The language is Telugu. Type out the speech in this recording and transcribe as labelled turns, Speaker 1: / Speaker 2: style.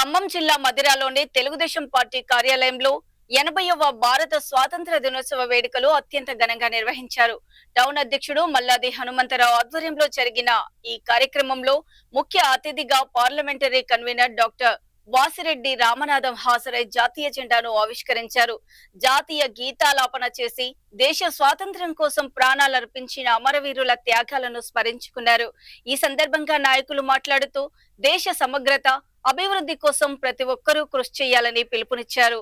Speaker 1: ఖమ్మం జిల్లా మదిరాలోని తెలుగుదేశం పార్టీ కార్యాలయంలో 80వ భారత స్వాతంత్ర దినోత్సవ వేడుకలు అత్యంత ఘనంగా నిర్వహించారు. టౌన్ అధ్యక్షుడు మల్లాది హనుమంతరావు ఆధ్వర్యంలో జరిగిన ఈ కార్యక్రమంలో ముఖ్య అతిథిగా parliamentary convener doctor Vasireddy Ramanatham హాజరై జాతీయ జెండాను ఆవిష్కరించారు. జాతీయ గీతాలాపన చేసి దేశ స్వాతంత్ర్యం కోసం ప్రాణాలర్పించిన అమరవీరుల త్యాగాలను స్మరించుకున్నారు. ఈ సందర్భంగా నాయకులు మాట్లాడుతూ దేశ సమగ్రత, అభివృద్ధి కోసం ప్రతి ఒక్కరూ కృషి చేయాలని పిలుపునిచ్చారు.